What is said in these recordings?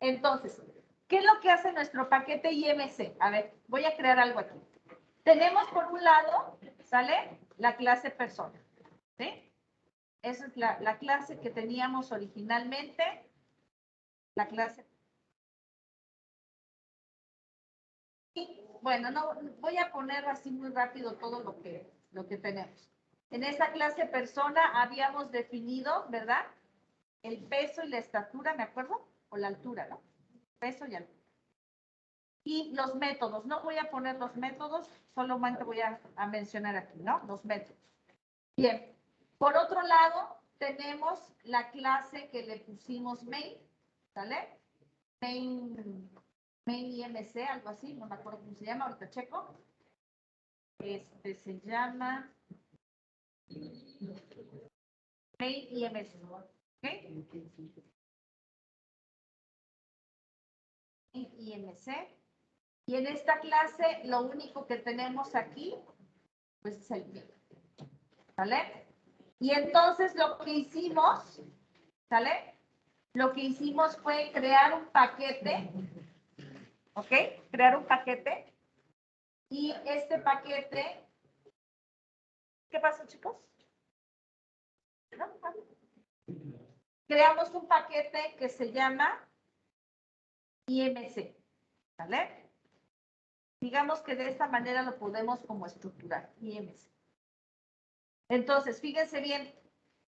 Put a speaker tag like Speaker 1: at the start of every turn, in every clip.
Speaker 1: Entonces, ¿qué es lo que hace nuestro paquete IMC? A ver, voy a crear algo aquí. Tenemos por un lado, ¿sale? La clase persona, ¿sí? Esa es la clase que teníamos originalmente. La clase. Y, bueno, no voy a poner así muy rápido todo lo que tenemos. En esta clase persona habíamos definido, ¿verdad? El peso y la estatura, ¿me acuerdo? O la altura, ¿no? Peso y altura. Y los métodos, no voy a poner los métodos, solamente voy a mencionar aquí, ¿no? Los métodos. Bien, por otro lado, tenemos la clase que le pusimos main, ¿sale? Main IMC, algo así, no me acuerdo cómo se llama, ahorita checo. Se llama main IMC, ¿ok? IMC. Y en esta clase, lo único que tenemos aquí, pues es el main, ¿sale? Y entonces lo que hicimos, ¿sale? Lo que hicimos fue crear un paquete, ¿ok? Crear un paquete. Y este paquete, ¿qué pasó, chicos? ¿No? Creamos un paquete que se llama IMC, ¿vale? Digamos que de esta manera lo podemos como estructurar, IMC. Entonces, fíjense bien,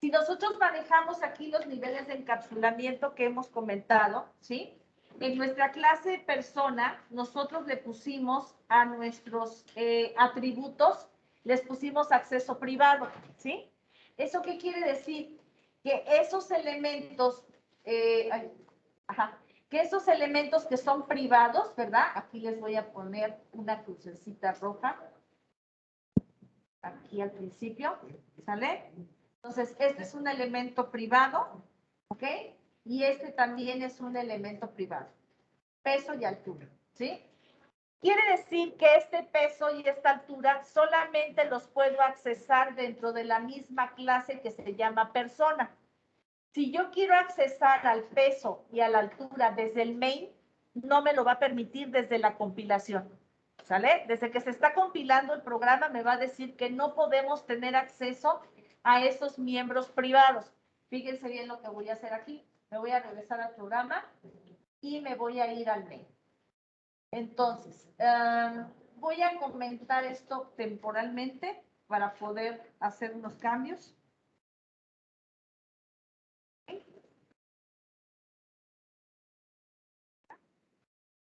Speaker 1: si nosotros manejamos aquí los niveles de encapsulamiento que hemos comentado, ¿sí? En nuestra clase persona, nosotros le pusimos a nuestros atributos, les pusimos acceso privado, ¿sí? ¿Eso qué quiere decir? Que esos elementos, que esos elementos que son privados, ¿verdad? Aquí les voy a poner una crucecita roja. Aquí al principio, ¿sale? Entonces, este es un elemento privado, ¿ok? Y este también es un elemento privado. Peso y altura, ¿sí? Quiere decir que este peso y esta altura solamente los puedo accesar dentro de la misma clase que se llama persona. Si yo quiero accesar al peso y a la altura desde el main, no me lo va a permitir desde la compilación, ¿sale? Desde que se está compilando el programa me va a decir que no podemos tener acceso a esos miembros privados. Fíjense bien lo que voy a hacer aquí. Me voy a regresar al programa y me voy a ir al main. Entonces, voy a comentar esto temporalmente para poder hacer unos cambios.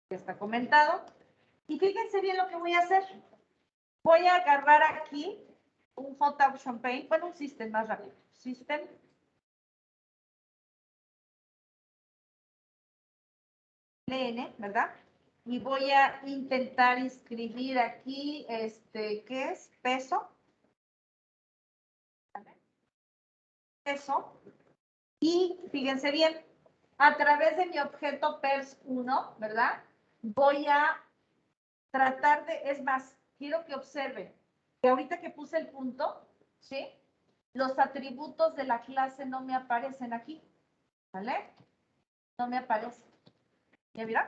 Speaker 1: Ya está comentado. Y fíjense bien lo que voy a hacer. Voy a agarrar aquí un Photoshop Champagne, bueno, un System más rápido. System. LN, ¿verdad? Y voy a intentar inscribir aquí, ¿qué es? Peso. Peso. Y fíjense bien, a través de mi objeto pers1, ¿verdad? Voy a tratar de, es más, quiero que observen que ahorita que puse el punto, ¿sí? Los atributos de la clase no me aparecen aquí, ¿vale? No me aparecen. ¿Ya vieron?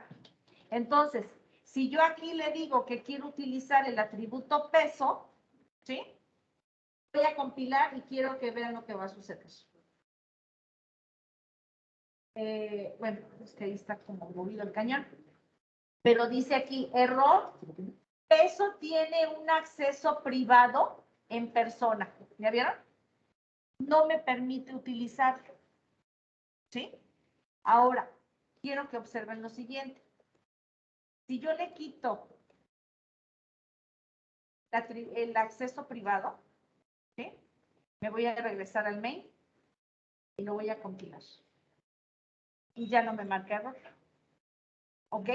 Speaker 1: Entonces, si yo aquí le digo que quiero utilizar el atributo peso, ¿sí? Voy a compilar y quiero que vean lo que va a suceder. Bueno, es que ahí está como movido el cañón. Pero dice aquí, error, peso tiene un acceso privado en persona. ¿Ya vieron? No me permite utilizarlo. ¿Sí? Ahora, quiero que observen lo siguiente. Si yo le quito el acceso privado, ¿sí? Me voy a regresar al main y lo voy a compilar. Y ya no me marca error. ¿Ok?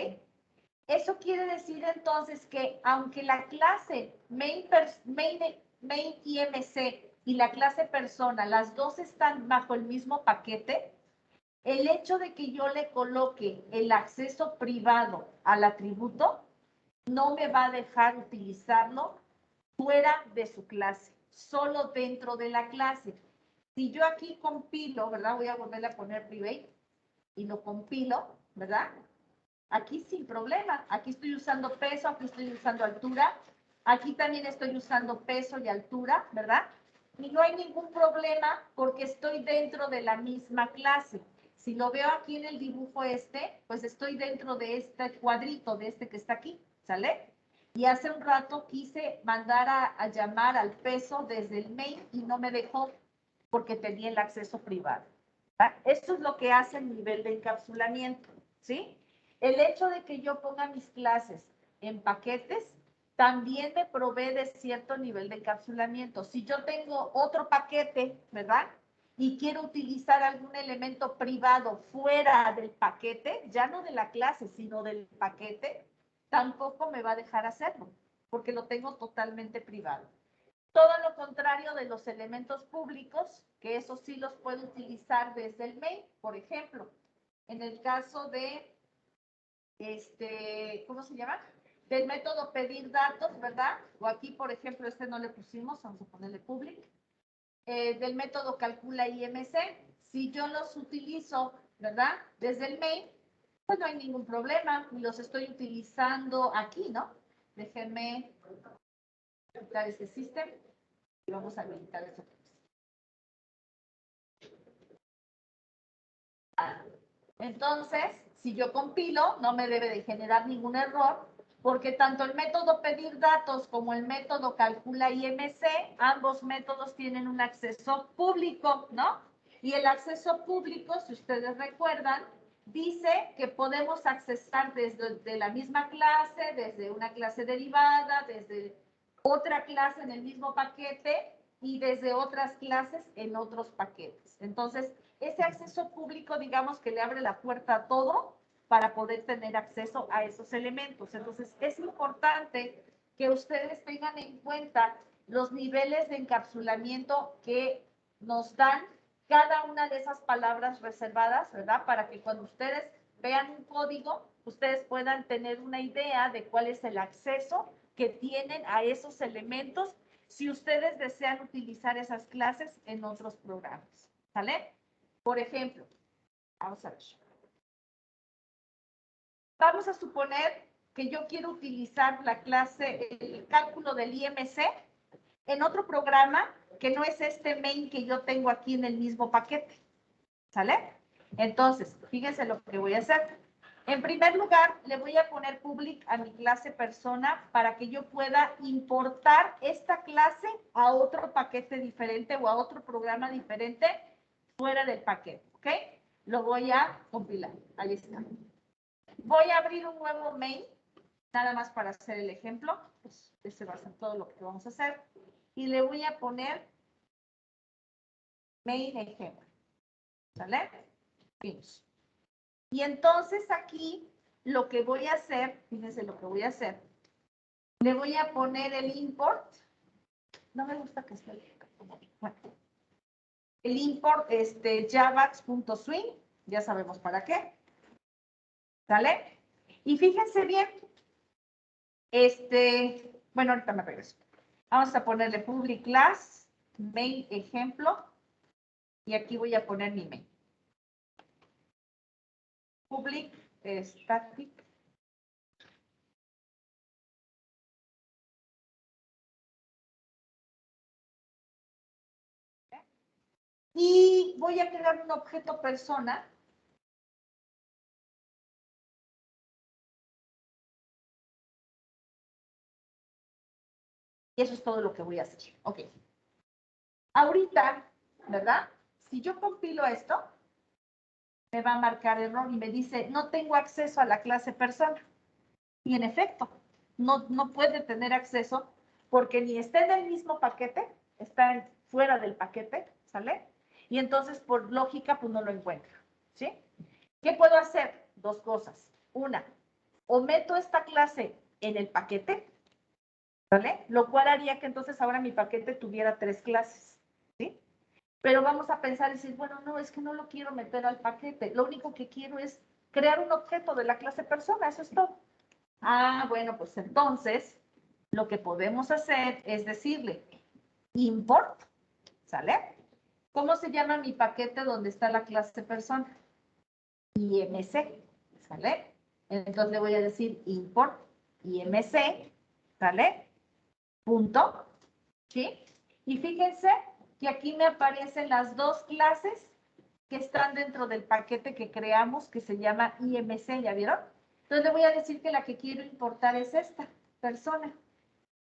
Speaker 1: Eso quiere decir entonces que aunque la clase main IMC y la clase persona, las dos están bajo el mismo paquete, el hecho de que yo le coloque el acceso privado al atributo no me va a dejar utilizarlo fuera de su clase, solo dentro de la clase. Si yo aquí compilo, ¿verdad? Voy a volver a poner private y lo compilo. ¿verdad? Aquí sin problema. Aquí estoy usando peso, aquí estoy usando altura. Aquí también estoy usando peso y altura, ¿verdad? Y no hay ningún problema porque estoy dentro de la misma clase. Si lo veo aquí en el dibujo pues estoy dentro de este cuadrito, de este que está aquí, ¿sale? Y hace un rato quise mandar a llamar al peso desde el mail y no me dejó porque tenía el acceso privado. ¿Va? Esto es lo que hace el nivel de encapsulamiento, ¿sí? El hecho de que yo ponga mis clases en paquetes también me provee de cierto nivel de encapsulamiento. Si yo tengo otro paquete, ¿verdad? Y quiero utilizar algún elemento privado fuera del paquete, ya no de la clase, sino del paquete, tampoco me va a dejar hacerlo, porque lo tengo totalmente privado. Todo lo contrario de los elementos públicos, que esos sí los puedo utilizar desde el mail, por ejemplo. En el caso de, ¿cómo se llama? Del método pedir datos, ¿verdad? O aquí, por ejemplo, no le pusimos, vamos a ponerle public. Del método calcula IMC, si yo los utilizo, ¿verdad? Desde el mail, pues no hay ningún problema, y los estoy utilizando aquí, ¿no? Déjenme quitar este sistema y vamos a habilitar eso. Entonces, si yo compilo, no me debe de generar ningún error, porque tanto el método pedir datos como el método calcula IMC, ambos métodos tienen un acceso público, ¿no? Y el acceso público, si ustedes recuerdan, dice que podemos accesar desde la misma clase, desde una clase derivada, desde otra clase en el mismo paquete y desde otras clases en otros paquetes. Entonces, ese acceso público, digamos que le abre la puerta a todo para poder tener acceso a esos elementos. Entonces, es importante que ustedes tengan en cuenta los niveles de encapsulamiento que nos dan cada una de esas palabras reservadas, ¿verdad? Para que cuando ustedes vean un código, ustedes puedan tener una idea de cuál es el acceso que tienen a esos elementos si ustedes desean utilizar esas clases en otros programas, ¿sale? Por ejemplo, vamos a ver. Vamos a suponer que yo quiero utilizar la clase, el cálculo del IMC en otro programa que no es este main que yo tengo aquí en el mismo paquete, ¿sale? Entonces, fíjense lo que voy a hacer. En primer lugar, le voy a poner public a mi clase persona para que yo pueda importar esta clase a otro paquete diferente o a otro programa diferente fuera del paquete, ¿ok? Lo voy a compilar. Ahí está. Voy a abrir un nuevo main, nada más para hacer el ejemplo. Pues ese va a ser todo lo que vamos a hacer. Y le voy a poner main ejemplo. ¿Sale? Finish. Y entonces aquí lo que voy a hacer, fíjense lo que voy a hacer, le voy a poner el import. No me gusta que esté. Bueno, el import javax.swing, ya sabemos para qué. ¿Sale? Y fíjense bien, bueno, ahorita me regreso. Vamos a ponerle public class, main ejemplo, y aquí voy a poner mi main. Public static. Y voy a crear un objeto persona. Y eso es todo lo que voy a hacer. Ok. Ahorita, ¿verdad? Si yo compilo esto, me va a marcar error y me dice, no tengo acceso a la clase persona. Y en efecto, no puede tener acceso porque ni está en el mismo paquete, está fuera del paquete, ¿sale? Y entonces, por lógica, pues no lo encuentra, ¿sí? ¿Qué puedo hacer? Dos cosas. Una, o meto esta clase en el paquete, ¿vale? Lo cual haría que entonces ahora mi paquete tuviera 3 clases, ¿sí? Pero vamos a pensar y decir, bueno, no, es que no lo quiero meter al paquete. Lo único que quiero es crear un objeto de la clase persona, eso es todo. Ah, bueno, pues entonces lo que podemos hacer es decirle import, ¿sale? ¿Cómo se llama mi paquete donde está la clase persona? IMC, ¿sale? Entonces le voy a decir import IMC, ¿sale? Punto, ¿sí? Y fíjense que aquí me aparecen las dos clases que están dentro del paquete que creamos que se llama IMC, ¿ya vieron? Entonces le voy a decir que la que quiero importar es esta persona.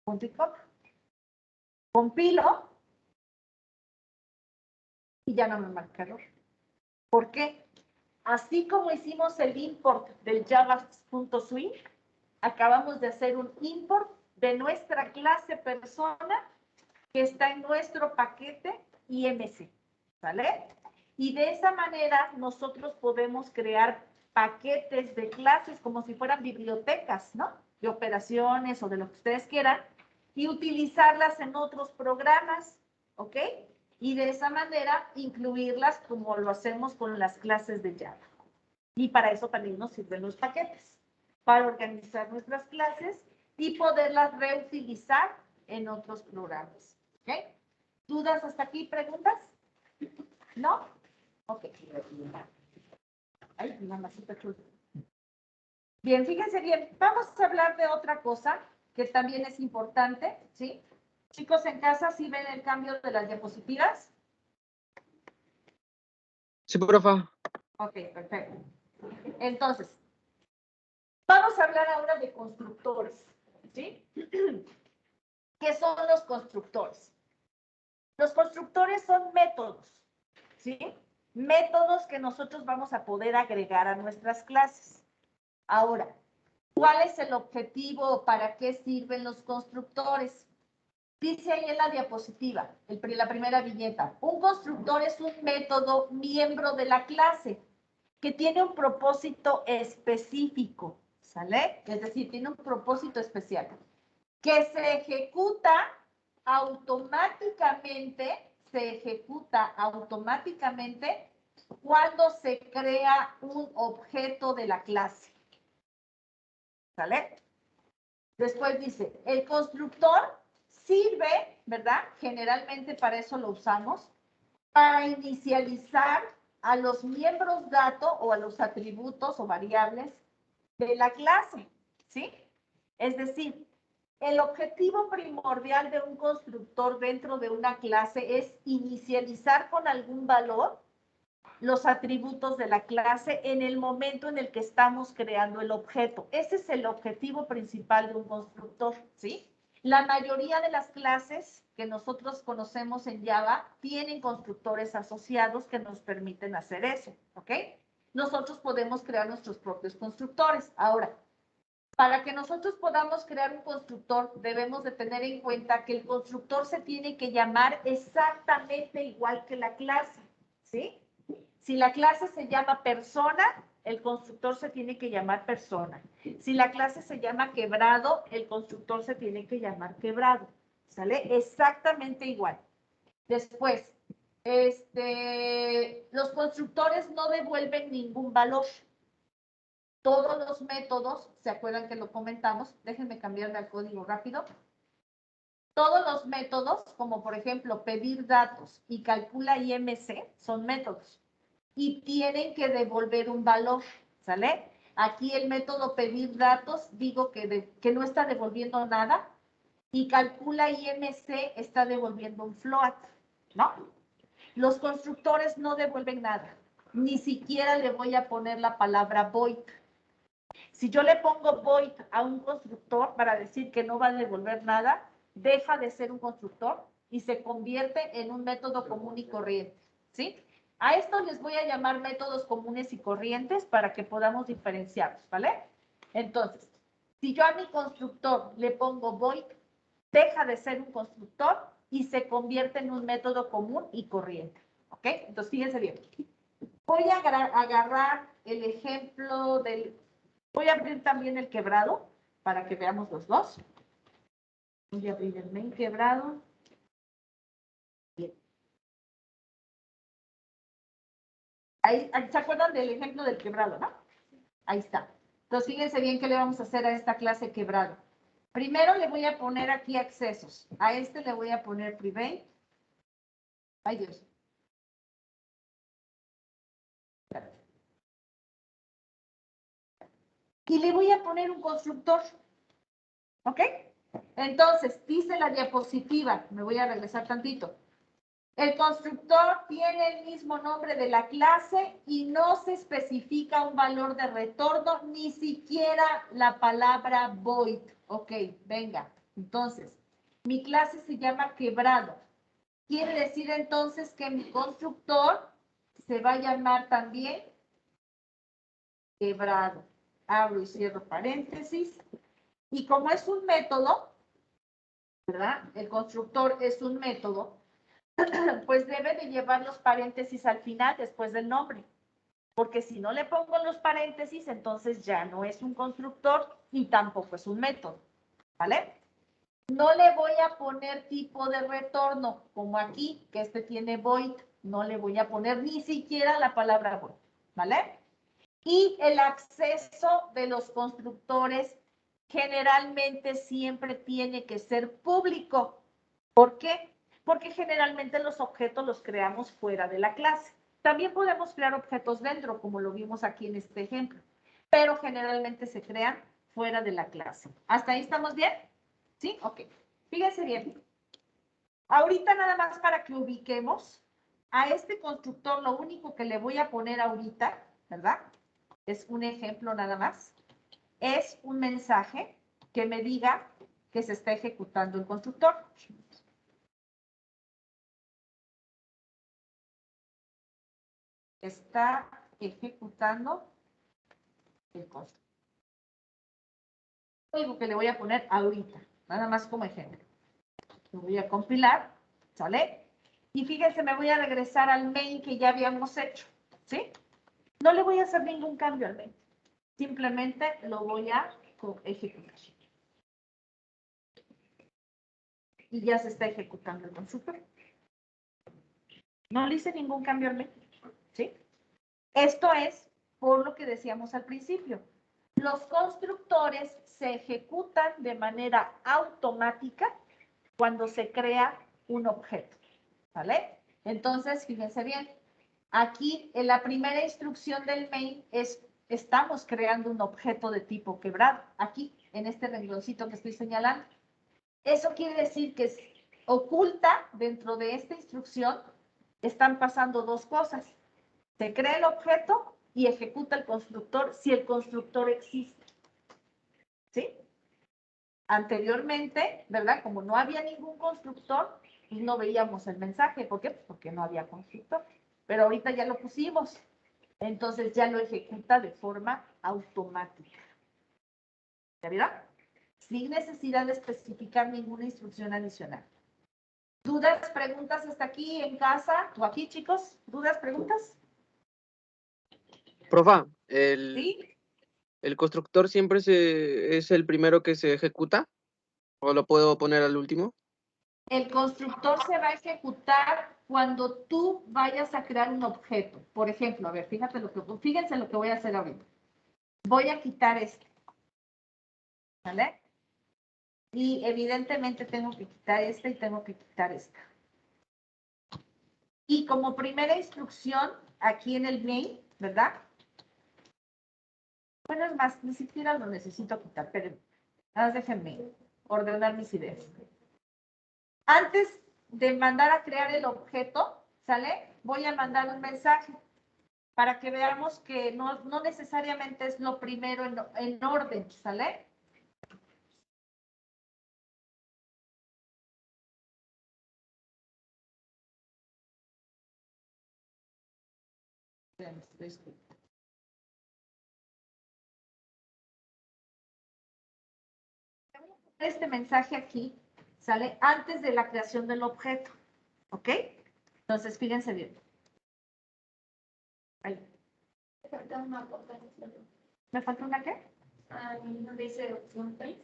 Speaker 1: Punto y coma. Compilo y ya no me marca error. ¿Por qué? Así como hicimos el import del java.swing, acabamos de hacer un import de nuestra clase persona que está en nuestro paquete IMC, ¿vale? Y de esa manera nosotros podemos crear paquetes de clases como si fueran bibliotecas, ¿no? De operaciones o de lo que ustedes quieran y utilizarlas en otros programas, ¿ok? Y de esa manera incluirlas como lo hacemos con las clases de Java. Y para eso también nos sirven los paquetes, para organizar nuestras clases y poderlas reutilizar en otros programas. ¿Ok? ¿Dudas hasta aquí? ¿Preguntas? ¿No? Ok. Ay, una masita chula. Bien, fíjense bien. Vamos a hablar de otra cosa que también es importante, ¿sí? Chicos en casa, ¿sí ven el cambio de las diapositivas?
Speaker 2: Sí, profa.
Speaker 1: Ok, perfecto. Entonces, vamos a hablar ahora de constructores, ¿sí? ¿Qué son los constructores? Los constructores son métodos, ¿sí? Métodos que nosotros vamos a poder agregar a nuestras clases. Ahora, ¿cuál es el objetivo o para qué sirven los constructores? Dice ahí en la diapositiva, la primera viñeta, un constructor es un método miembro de la clase que tiene un propósito específico, ¿sale? Es decir, tiene un propósito especial que se ejecuta automáticamente cuando se crea un objeto de la clase. ¿Sale? Después dice, el constructor sirve, ¿verdad? Generalmente para eso lo usamos, para inicializar a los miembros dato o a los atributos o variables de la clase, ¿sí? Es decir, el objetivo primordial de un constructor dentro de una clase es inicializar con algún valor los atributos de la clase en el momento en el que estamos creando el objeto. Ese es el objetivo principal de un constructor, ¿sí? La mayoría de las clases que nosotros conocemos en Java tienen constructores asociados que nos permiten hacer eso, ¿ok? Nosotros podemos crear nuestros propios constructores. Ahora, para que nosotros podamos crear un constructor, debemos de tener en cuenta que el constructor se tiene que llamar exactamente igual que la clase, ¿sí? Si la clase se llama persona, el constructor se tiene que llamar persona. Si la clase se llama quebrado, el constructor se tiene que llamar quebrado, ¿sale? Exactamente igual. Después, los constructores no devuelven ningún valor. Todos los métodos, ¿se acuerdan que lo comentamos? Déjenme cambiarle al código rápido. Todos los métodos, como por ejemplo pedir datos y calcula IMC, son métodos. Y tienen que devolver un valor, ¿sale? Aquí el método pedir datos, digo que no está devolviendo nada. Y calcula IMC está devolviendo un float, ¿no? Los constructores no devuelven nada. Ni siquiera le voy a poner la palabra void. Si yo le pongo void a un constructor para decir que no va a devolver nada, deja de ser un constructor y se convierte en un método común y corriente, ¿sí? A esto les voy a llamar métodos comunes y corrientes para que podamos diferenciarlos, ¿vale? Entonces, si yo a mi constructor le pongo void, deja de ser un constructor y se convierte en un método común y corriente, ¿ok? Entonces, fíjense bien. Voy a agarrar el ejemplo del... Voy a abrir también el quebrado para que veamos los dos. Voy a abrir el main quebrado. Bien. Ahí, ¿se acuerdan del ejemplo del quebrado, no? Ahí está. Entonces, fíjense bien qué le vamos a hacer a esta clase quebrado. Primero le voy a poner aquí accesos. A este le voy a poner private. Ay, Dios. y le voy a poner un constructor. ¿Ok? Entonces, dice la diapositiva, me voy a regresar tantito. El constructor tiene el mismo nombre de la clase y no se especifica un valor de retorno, ni siquiera la palabra void. Ok, venga. Entonces, mi clase se llama quebrado. Quiere decir entonces que mi constructor se va a llamar también quebrado. Abro y cierro paréntesis. Y como es un método, ¿verdad? El constructor es un método, pues debe de llevar los paréntesis al final después del nombre. Porque si no le pongo los paréntesis, entonces ya no es un constructor y tampoco es un método. ¿Vale? No le voy a poner tipo de retorno, como aquí, que este tiene void. No le voy a poner ni siquiera la palabra void. ¿Vale? Y el acceso de los constructores generalmente siempre tiene que ser público. ¿Por qué? Porque generalmente los objetos los creamos fuera de la clase. También podemos crear objetos dentro, como lo vimos aquí en este ejemplo, pero generalmente se crean fuera de la clase. ¿Hasta ahí estamos bien? ¿Sí? Ok. Fíjense bien. Ahorita nada más para que ubiquemos a este constructor, lo único que le voy a poner ahorita, ¿verdad? Es un ejemplo nada más. Es un mensaje que me diga que se está ejecutando el constructor. Está ejecutando el constructor. Algo que le voy a poner ahorita, nada más como ejemplo. Lo voy a compilar, ¿sale? Y fíjense, me voy a regresar al main que ya habíamos hecho, ¿sí? No le voy a hacer ningún cambio al main. Simplemente lo voy a ejecutar. Y ya se está ejecutando el constructor. No le hice ningún cambio al main, ¿sí? Esto es por lo que decíamos al principio. Los constructores se ejecutan de manera automática cuando se crea un objeto, ¿vale? Entonces, fíjense bien, aquí en la primera instrucción del main estamos creando un objeto de tipo quebrado, aquí, en este rengloncito que estoy señalando. Eso quiere decir que oculta dentro de esta instrucción, están pasando dos cosas. Se crea el objeto y ejecuta el constructor si el constructor existe. ¿Sí? Anteriormente, ¿verdad? Como no había ningún constructor, pues no veíamos el mensaje. ¿Por qué? Pues porque no había constructor. Pero ahorita ya lo pusimos. Entonces ya lo ejecuta de forma automática. ¿Ya vieron? Sin necesidad de especificar ninguna instrucción adicional. ¿Dudas, preguntas hasta aquí en casa o aquí, chicos? ¿Dudas, preguntas?
Speaker 2: Profa,
Speaker 1: ¿Sí?
Speaker 2: ¿el constructor siempre es el primero que se ejecuta? ¿O lo puedo poner al último?
Speaker 1: El constructor se va a ejecutar cuando tú vayas a crear un objeto. Por ejemplo, a ver, fíjense lo que voy a hacer ahorita. Voy a quitar este, ¿vale? Y evidentemente tengo que quitar este y tengo que quitar esta. Y como primera instrucción, aquí en el main, ¿verdad? Bueno, es más, ni siquiera lo necesito quitar, pero nada más déjenme ordenar mis ideas. Antes de mandar a crear el objeto, ¿sale? Voy a mandar un mensaje para que veamos que no necesariamente es lo primero en orden, ¿sale? Este mensaje aquí sale antes de la creación del objeto, ¿ok? Entonces, fíjense bien. Ahí.
Speaker 3: Me falta una cosa.
Speaker 1: ¿Me falta una qué?
Speaker 3: No dice opción 3.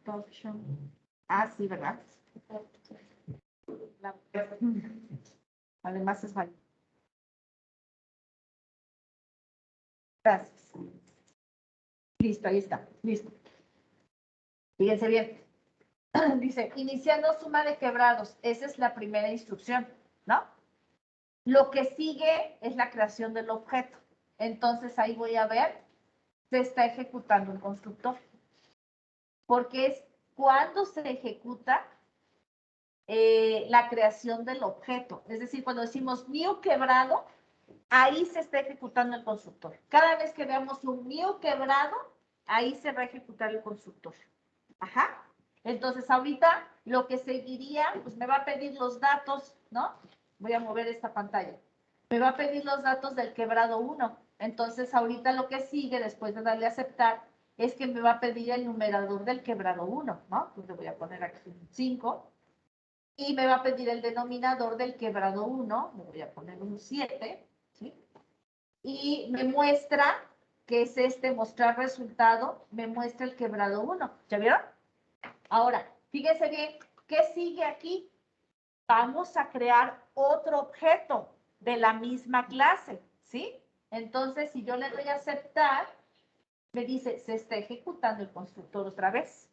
Speaker 1: Option. Ah, sí, ¿verdad? Además es válido. Gracias. Listo, ahí está. Listo. Fíjense bien. Dice, iniciando suma de quebrados. Esa es la primera instrucción, ¿no? Lo que sigue es la creación del objeto. Entonces ahí voy a ver se está ejecutando el constructor. Porque es cuando se ejecuta la creación del objeto. Es decir, cuando decimos new quebrado, ahí se está ejecutando el constructor. Cada vez que veamos un new quebrado, ahí se va a ejecutar el constructor. Ajá. Entonces, ahorita lo que seguiría, pues me va a pedir los datos, ¿no? Voy a mover esta pantalla. Me va a pedir los datos del quebrado 1. Entonces, ahorita lo que sigue, después de darle a aceptar, es que me va a pedir el numerador del quebrado 1, ¿no? Pues le voy a poner aquí un 5. Y me va a pedir el denominador del quebrado 1, le voy a poner un 7, ¿sí? Y me muestra, que es este mostrar resultado, me muestra el quebrado 1. ¿Ya vieron? Ahora, fíjense bien, ¿qué sigue aquí? Vamos a crear otro objeto de la misma clase, ¿sí? Entonces, si yo le doy a aceptar, me dice, se está ejecutando el constructor otra vez.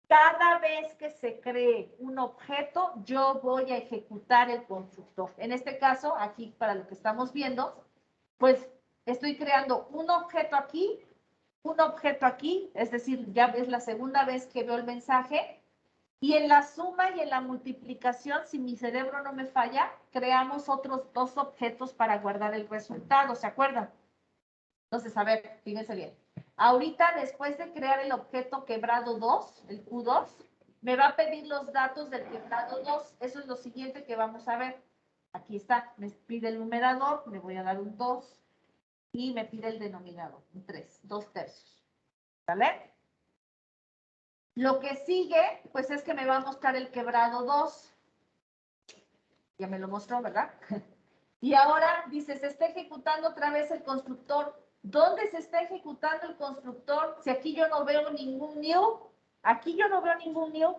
Speaker 1: Cada vez que se cree un objeto, yo voy a ejecutar el constructor. En este caso, aquí para lo que estamos viendo, pues estoy creando un objeto aquí, es decir, ya es la segunda vez que veo el mensaje, y en la suma y en la multiplicación, si mi cerebro no me falla, creamos otros dos objetos para guardar el resultado, ¿se acuerdan? Entonces, a ver, fíjense bien. Ahorita, después de crear el objeto quebrado 2, el Q2, me va a pedir los datos del quebrado 2. Eso es lo siguiente que vamos a ver. Aquí está, me pide el numerador, le voy a dar un 2 y me pide el denominador, un 3, 2/3. ¿Vale? Lo que sigue, pues es que me va a mostrar el quebrado 2. Ya me lo mostró, ¿verdad? Y ahora dice, se está ejecutando otra vez el constructor. ¿Dónde se está ejecutando el constructor? Si aquí yo no veo ningún new. Aquí yo no veo ningún new.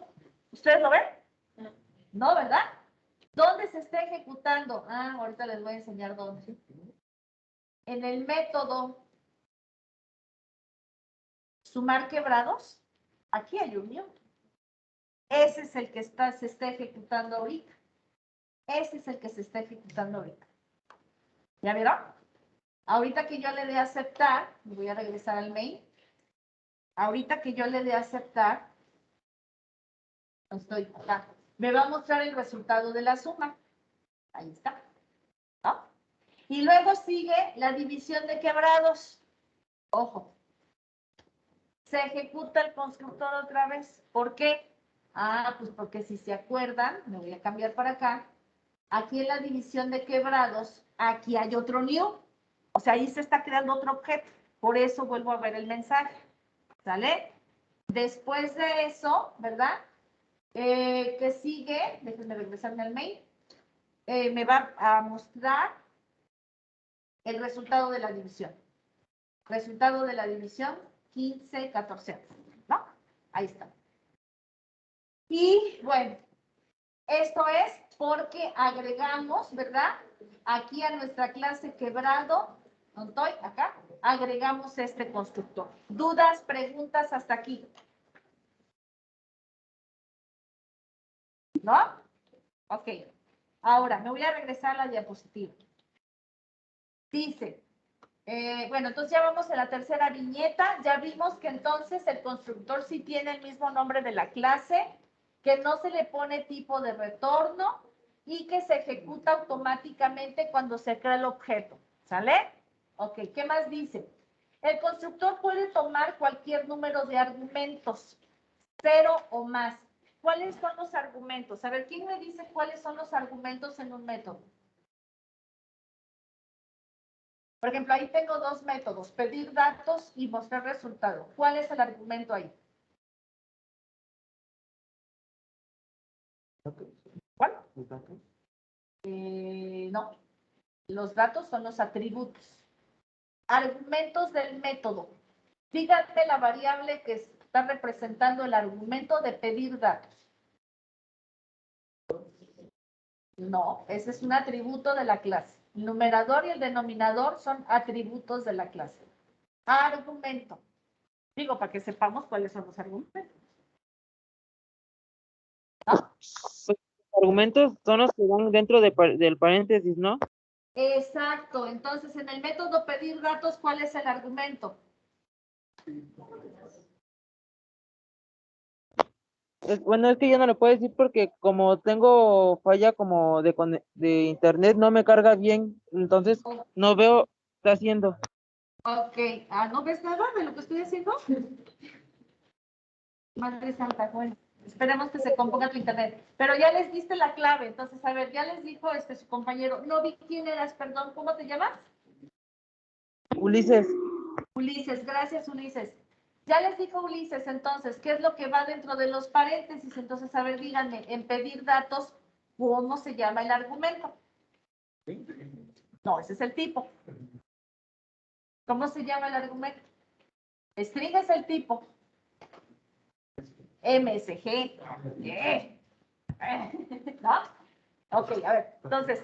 Speaker 1: ¿Ustedes lo ven? No, ¿verdad? ¿Dónde se está ejecutando? Ah, ahorita les voy a enseñar dónde. En el método sumar quebrados. Aquí hay un new. Ese es el que se está ejecutando ahorita. Ese es el que se está ejecutando ahorita. ¿Ya vieron? Ahorita que yo le dé a aceptar, me voy a regresar al mail. Ahorita que yo le dé a aceptar, estoy acá, me va a mostrar el resultado de la suma. Ahí está. ¿No? Y luego sigue la división de quebrados. Ojo. Se ejecuta el constructor otra vez. ¿Por qué? Ah, pues porque si se acuerdan, me voy a cambiar para acá. Aquí en la división de quebrados, aquí hay otro new. O sea, ahí se está creando otro objeto. Por eso vuelvo a ver el mensaje. ¿Sale? Después de eso, ¿verdad? ¿Qué sigue? Déjenme regresarme al mail. Me va a mostrar el resultado de la división. Resultado de la división 15/14. ¿No? Ahí está. Y bueno, esto es porque agregamos, ¿verdad? Aquí a nuestra clase quebrado, ¿no estoy? Acá, agregamos este constructor. ¿Dudas, preguntas hasta aquí? ¿No? Ok. Ahora, me voy a regresar a la diapositiva. Dice, bueno, entonces ya vamos a la tercera viñeta. Ya vimos que entonces el constructor sí tiene el mismo nombre de la clase, que no se le pone tipo de retorno y que se ejecuta automáticamente cuando se crea el objeto. ¿Sale? Ok, ¿qué más dice? El constructor puede tomar cualquier número de argumentos, 0 o más. ¿Cuáles son los argumentos? A ver, ¿quién me dice cuáles son los argumentos en un método? Por ejemplo, ahí tengo dos métodos, pedir datos y mostrar resultado. ¿Cuál es el argumento ahí? ¿Cuál? No, los datos son los atributos. Argumentos del método. Díganme la variable que está representando el argumento de pedir datos. No, ese es un atributo de la clase. El numerador y el denominador son atributos de la clase. Argumento. Digo, para que sepamos cuáles son los argumentos. ¿No?
Speaker 2: Pues, los argumentos son los que van dentro del paréntesis, ¿no?
Speaker 1: Exacto. Entonces, en el método pedir datos, ¿cuál es el argumento?
Speaker 2: Bueno, es que ya no lo puedo decir porque como tengo falla como de internet, no me carga bien, entonces no veo qué está haciendo.
Speaker 1: Ok. ¿No ves nada de lo que estoy haciendo? Madre Santa, bueno, esperemos que se componga tu internet. Pero ya les diste la clave, entonces, a ver, ya les dijo su compañero. No vi quién eras, perdón, ¿cómo te llamas?
Speaker 2: Ulises,
Speaker 1: Ulises, gracias Ulises. Ya les dijo Ulises, entonces, ¿qué es lo que va dentro de los paréntesis? Entonces, a ver, díganme, en pedir datos, ¿cómo se llama el argumento? No, ese es el tipo. ¿Cómo se llama el argumento? String es el tipo. MSG. ¿No? Ok, a ver, entonces,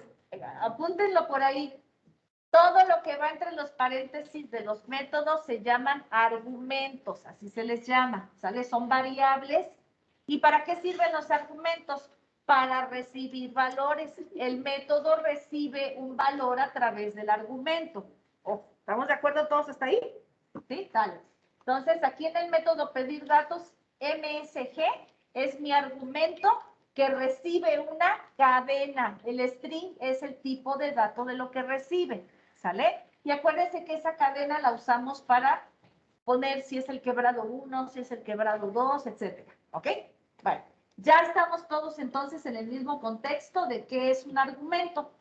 Speaker 1: apúntenlo por ahí. Todo lo que va entre los paréntesis de los métodos se llaman argumentos, así se les llama, ¿sale? Son variables. ¿Y para qué sirven los argumentos? Para recibir valores. El método recibe un valor a través del argumento. ¿Estamos de acuerdo todos hasta ahí? ¿Sí? Dale. Entonces, aquí en el método pedir datos, MSG es mi argumento que recibe una cadena. El string es el tipo de dato de lo que recibe. ¿Sale? Y acuérdense que esa cadena la usamos para poner si es el quebrado 1, si es el quebrado 2, etcétera. ¿Ok? Vale. Ya estamos todos entonces en el mismo contexto de qué es un argumento.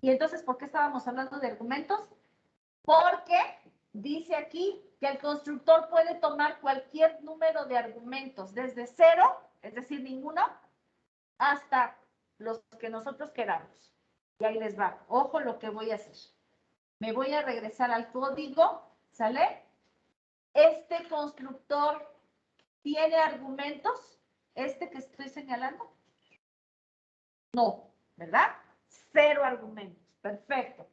Speaker 1: Y entonces, ¿por qué estábamos hablando de argumentos? Porque dice aquí que el constructor puede tomar cualquier número de argumentos, desde 0, es decir, ninguno, hasta los que nosotros queramos. Y ahí les va. Ojo lo que voy a hacer. Me voy a regresar al código, ¿sale? Este constructor tiene argumentos, este que estoy señalando. No, ¿verdad? 0 argumentos, perfecto.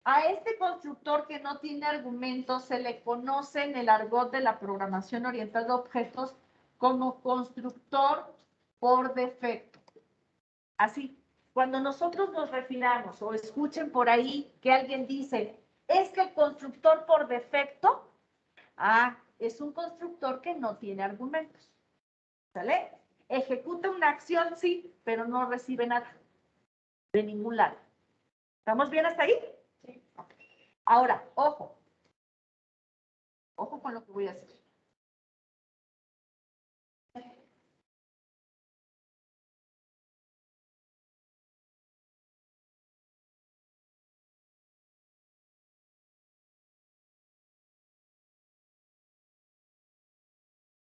Speaker 1: A este constructor que no tiene argumentos se le conoce en el argot de la programación orientada a objetos como constructor por defecto. Así, cuando nosotros nos refiramos o escuchen por ahí que alguien dice, es que el constructor por defecto, es un constructor que no tiene argumentos. ¿Sale? Ejecuta una acción, sí, pero no recibe nada de ningún lado. ¿Estamos bien hasta ahí? Sí. Ahora, ojo. Ojo con lo que voy a hacer.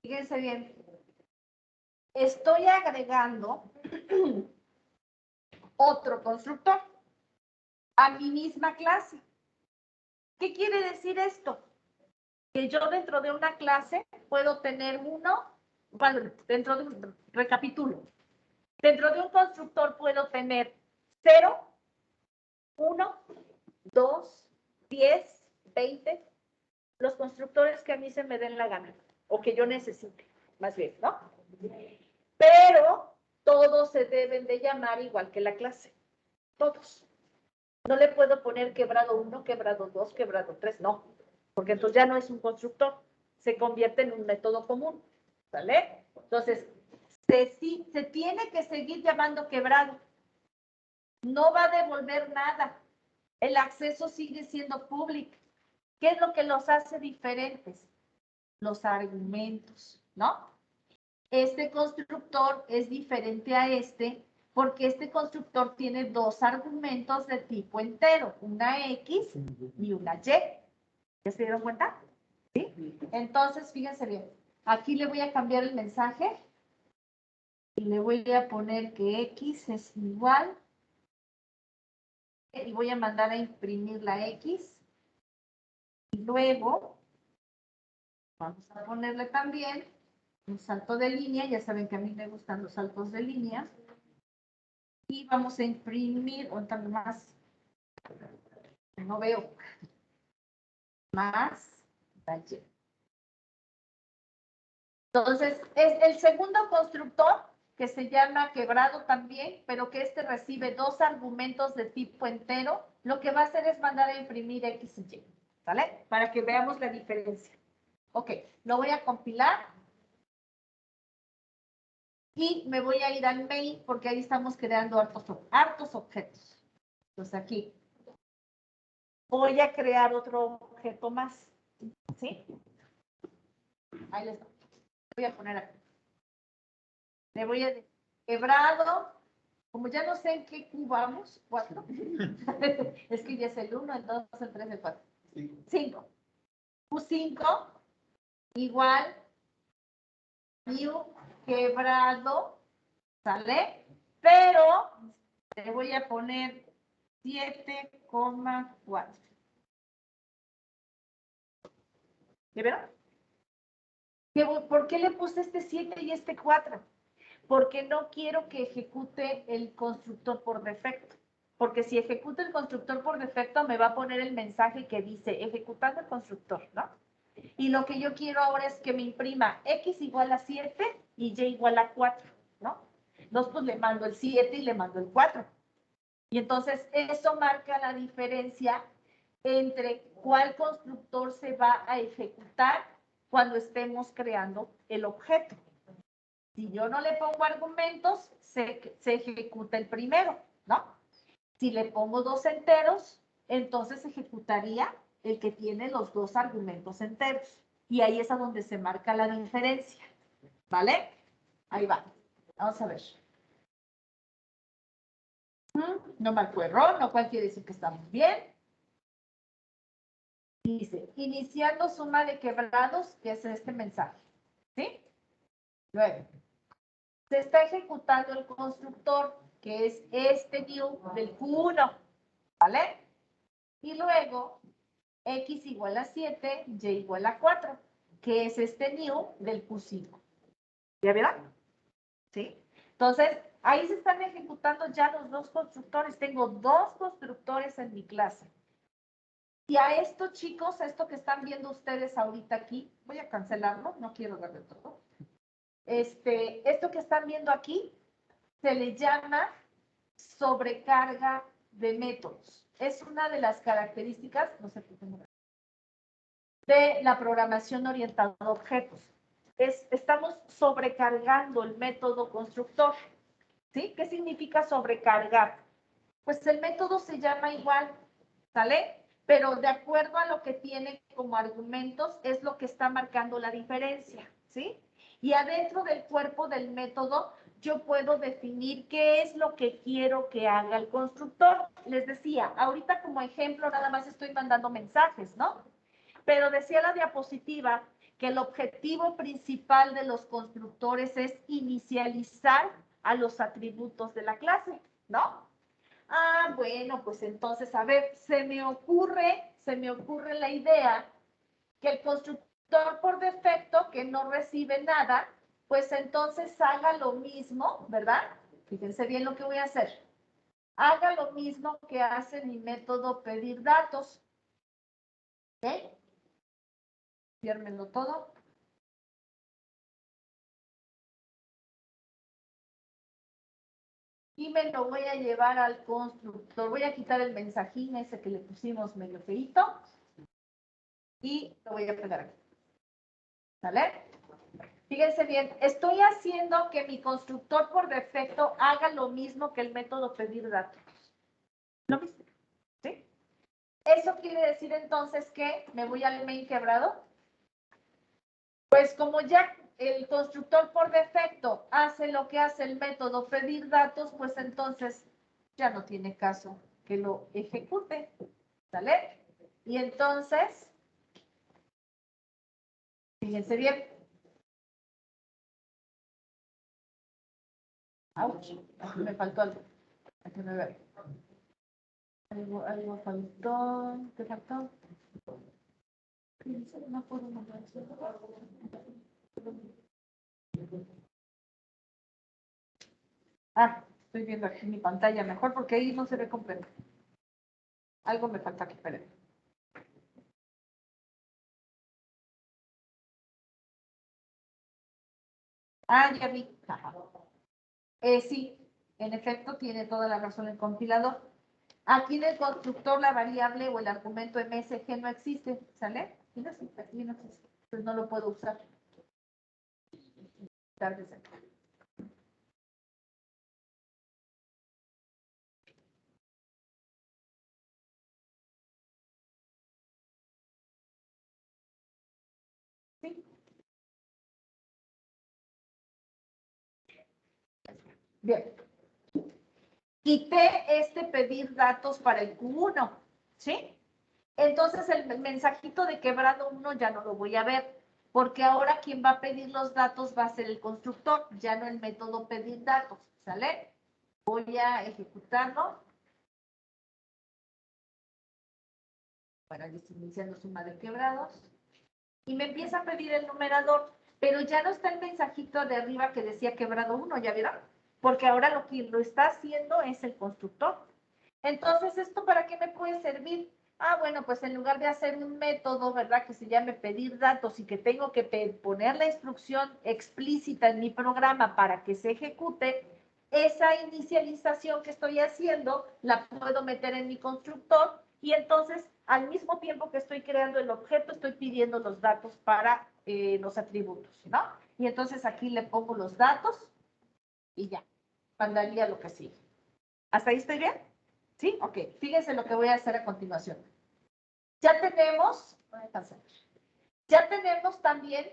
Speaker 1: Fíjense bien. Estoy agregando otro constructor a mi misma clase. ¿Qué quiere decir esto? Que yo dentro de una clase puedo tener recapitulo, dentro de un constructor puedo tener 0, 1, 2, 10, 20, los constructores que a mí se me den la gana, o que yo necesite, más bien, ¿no? Pero todos se deben de llamar igual que la clase, todos. No le puedo poner quebrado 1, quebrado 2, quebrado 3, no, porque entonces ya no es un constructor, se convierte en un método común, ¿vale? Entonces, se tiene que seguir llamando quebrado. No va a devolver nada. El acceso sigue siendo público. ¿Qué es lo que los hace diferentes? Los argumentos, ¿no? Este constructor es diferente a este porque este constructor tiene dos argumentos de tipo entero, una X y una Y. ¿Ya se dieron cuenta? ¿Sí? Entonces, fíjense bien. Aquí le voy a cambiar el mensaje y le voy a poner que X es igual y voy a mandar a imprimir la X. Y luego vamos a ponerle también un salto de línea. Ya saben que a mí me gustan los saltos de línea. Y vamos a imprimir, o también más, no veo, más, taller. Entonces, es el segundo constructor que se llama quebrado también, pero que este recibe dos argumentos de tipo entero, lo que va a hacer es mandar a imprimir X y Y, ¿vale? Para que veamos la diferencia. Ok, lo voy a compilar. Y me voy a ir al main porque ahí estamos creando hartos objetos. Entonces aquí voy a crear otro objeto más. ¿Sí? Ahí les voy a poner aquí. Le voy a decir quebrado. Como ya no sé en qué Q vamos, 4. Es que ya es el 1, el 2, el 3, el 4. 5. Q5 igual new quebrado, ¿sale? Pero le voy a poner 7,4. ¿Ya vieron? ¿Por qué le puse este 7 y este 4? Porque no quiero que ejecute el constructor por defecto. Porque si ejecuta el constructor por defecto, me va a poner el mensaje que dice ejecutando el constructor, ¿no? Y lo que yo quiero ahora es que me imprima x igual a 7 y y igual a 4, ¿no? Entonces, pues le mando el 7 y le mando el 4. Y entonces eso marca la diferencia entre cuál constructor se va a ejecutar cuando estemos creando el objeto. Si yo no le pongo argumentos, se ejecuta el primero, ¿no? Si le pongo 2 enteros, entonces ejecutaría el que tiene los 2 argumentos enteros. Y ahí es a donde se marca la diferencia, ¿vale? Ahí va. Vamos a ver. No marcó error, lo cual quiere decir que estamos bien. Dice, iniciando suma de quebrados, que es este mensaje. ¿Sí? Luego, se está ejecutando el constructor, que es este new del Q1. ¿Vale? Y luego, x igual a 7, y igual a 4, que es este new del Q5. ¿Ya vieron? ¿Sí? Entonces, ahí se están ejecutando ya los 2 constructores. Tengo 2 constructores en mi clase. Y a estos chicos, esto que están viendo ustedes ahorita aquí, voy a cancelarlo, no quiero verlo todo. Esto que están viendo aquí se le llama sobrecarga de métodos. Es una de las características, no sé qué tengo, de la programación orientada a objetos. Estamos sobrecargando el método constructor. ¿Sí? ¿Qué significa sobrecargar? Pues el método se llama igual, ¿sale? Pero de acuerdo a lo que tiene como argumentos es lo que está marcando la diferencia, ¿sí? Y adentro del cuerpo del método yo puedo definir qué es lo que quiero que haga el constructor. Les decía, ahorita como ejemplo nada más estoy mandando mensajes, ¿no? Pero decía la diapositiva que el objetivo principal de los constructores es inicializar a los atributos de la clase, ¿no? Ah, bueno, pues entonces, a ver, se me ocurre la idea que el constructor por defecto, que no recibe nada, pues entonces haga lo mismo, ¿verdad? Fíjense bien lo que voy a hacer. Haga lo mismo que hace mi método pedir datos. ¿Ok? Ciérmenlo todo. Y me lo voy a llevar al constructor. Voy a quitar el mensajín ese que le pusimos medio feíto. Y lo voy a pegar aquí. ¿Sale? Fíjense bien, estoy haciendo que mi constructor por defecto haga lo mismo que el método pedir datos. ¿Lo viste? ¿Sí? Eso quiere decir entonces que me voy al main quebrado. Pues como ya el constructor por defecto hace lo que hace el método pedir datos, pues entonces ya no tiene caso que lo ejecute. ¿Sale? Y entonces, fíjense bien. Ouch, me faltó algo. Aquí me veo. Algo faltó. ¿Qué faltó? No puedo mandar. Ah, estoy viendo aquí mi pantalla mejor porque ahí no se ve completo. Algo me falta aquí, espérenme. Ah, ya vi. Sí, en efecto, tiene toda la razón el compilador. Aquí en el constructor la variable o el argumento MSG no existe, ¿sale? Aquí no existe. Entonces no lo puedo usar. ¿Sí? Bien. Quité este pedir datos para el Q1, ¿sí? Entonces el mensajito de quebrado 1 ya no lo voy a ver, porque ahora quien va a pedir los datos va a ser el constructor, ya no el método pedir datos, ¿sale? Voy a ejecutarlo. Bueno, ahí estoy iniciando suma de quebrados. Y me empieza a pedir el numerador, pero ya no está el mensajito de arriba que decía quebrado 1, ¿ya vieron? Porque ahora lo que lo está haciendo es el constructor. Entonces, ¿esto para qué me puede servir? Ah, bueno, pues en lugar de hacer un método, ¿verdad? Que se llame pedir datos y que tengo que poner la instrucción explícita en mi programa para que se ejecute, esa inicialización que estoy haciendo la puedo meter en mi constructor y entonces al mismo tiempo que estoy creando el objeto, estoy pidiendo los datos para los atributos, ¿no? Y entonces aquí le pongo los datos y ya, mandaría lo que sigue. ¿Hasta ahí estoy bien? ¿Sí? Ok, fíjense lo que voy a hacer a continuación. Ya tenemos también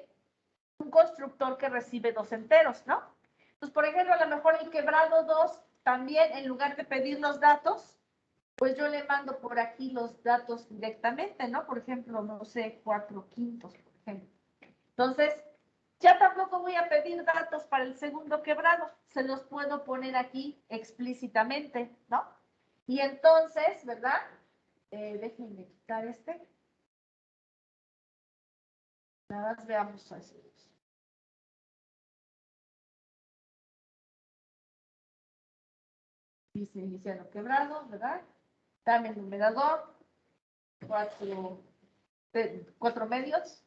Speaker 1: un constructor que recibe 2 enteros, ¿no? Entonces, por ejemplo, a lo mejor el quebrado 2, también en lugar de pedir los datos, pues yo le mando por aquí los datos directamente, ¿no? Por ejemplo, no sé, 4/5, por ejemplo. Entonces, ya tampoco voy a pedir datos para el segundo quebrado, se los puedo poner aquí explícitamente, ¿no? Y entonces, ¿verdad? Déjenme quitar este. Nada más veamos así. Dice iniciando quebrado, ¿verdad? Dame el numerador. 4 medios.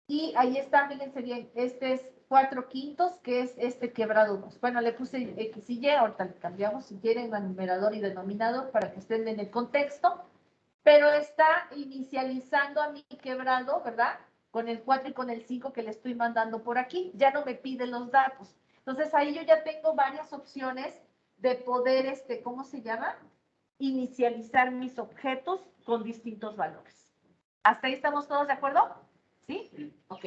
Speaker 1: Y ahí está, fíjense bien, este es 4/5, que es este quebrado 2. Bueno, le puse X y Y, ahorita le cambiamos si quieren a numerador y denominador para que estén en el contexto, pero está inicializando a mi quebrado, ¿verdad? Con el 4 y con el 5 que le estoy mandando por aquí, ya no me pide los datos. Entonces ahí yo ya tengo varias opciones de poder, ¿cómo se llama? Inicializar mis objetos con distintos valores. ¿Hasta ahí estamos todos de acuerdo? ¿Sí? Ok.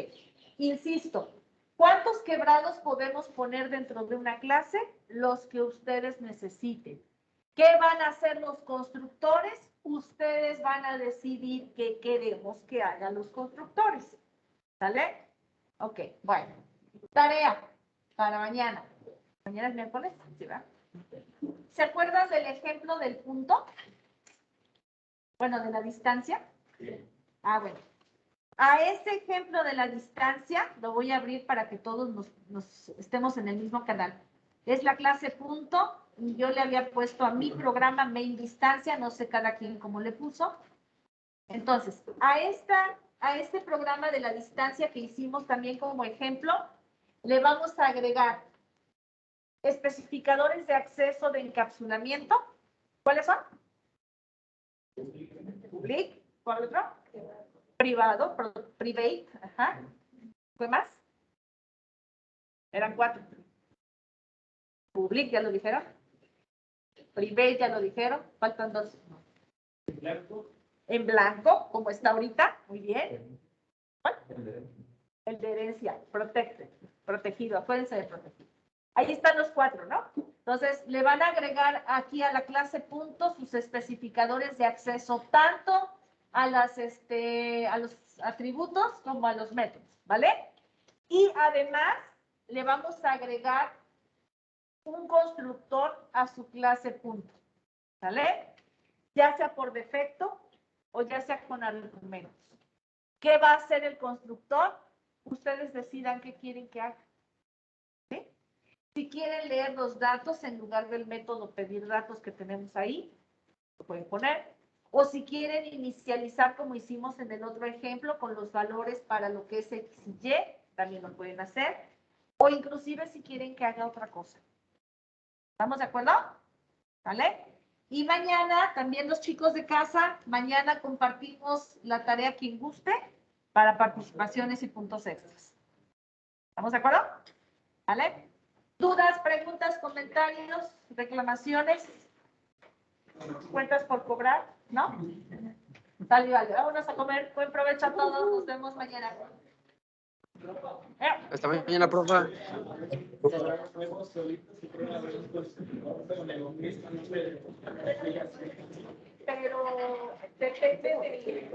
Speaker 1: Insisto, ¿cuántos quebrados podemos poner dentro de una clase? Los que ustedes necesiten. ¿Qué van a hacer los constructores? Ustedes van a decidir qué queremos que hagan los constructores. ¿Sale? Ok, bueno. Tarea para mañana. ¿Mañana es miércoles? Sí, ¿verdad? ¿Se acuerdan del ejemplo del punto? Bueno, de la distancia. Ah, bueno. A ese ejemplo de la distancia, lo voy a abrir para que todos nos estemos en el mismo canal. Es la clase punto, y yo le había puesto a mi programa main distancia, no sé cada quien cómo le puso. Entonces, a este programa de la distancia que hicimos también como ejemplo, le vamos a agregar especificadores de acceso de encapsulamiento. ¿Cuáles son? Public, ¿cuál otro? Privado, private, ajá. ¿Fue más? Eran 4. Public, ya lo dijeron. Private, ya lo dijeron. Faltan 2.
Speaker 4: En blanco.
Speaker 1: En blanco, como está ahorita. Muy bien. ¿Cuál? El de herencia. Protected. Protegido. Acuérdense de protegido. Ahí están los 4, ¿no? Entonces, le van a agregar aquí a la clase punto sus especificadores de acceso, tanto a los atributos como a los métodos, ¿vale? Y además, le vamos a agregar un constructor a su clase punto, ¿sale? Ya sea por defecto o ya sea con argumentos. ¿Qué va a hacer el constructor? Ustedes decidan qué quieren que haga. ¿Sí? Si quieren leer los datos en lugar del método pedir datos que tenemos ahí, lo pueden poner. O si quieren inicializar como hicimos en el otro ejemplo con los valores para lo que es X y Y, también lo pueden hacer. O inclusive si quieren que haga otra cosa. ¿Estamos de acuerdo? ¿Vale? Y mañana, también los chicos de casa, mañana compartimos la tarea quien guste, para participaciones y puntos extras. ¿Estamos de acuerdo? ¿Vale? ¿Dudas, preguntas, comentarios, reclamaciones? ¿Cuentas por cobrar? ¿No? Vale, vale. Vámonos a comer. Buen provecho a todos. Nos vemos mañana.
Speaker 5: Hasta mañana, profe.
Speaker 1: Pero depende de...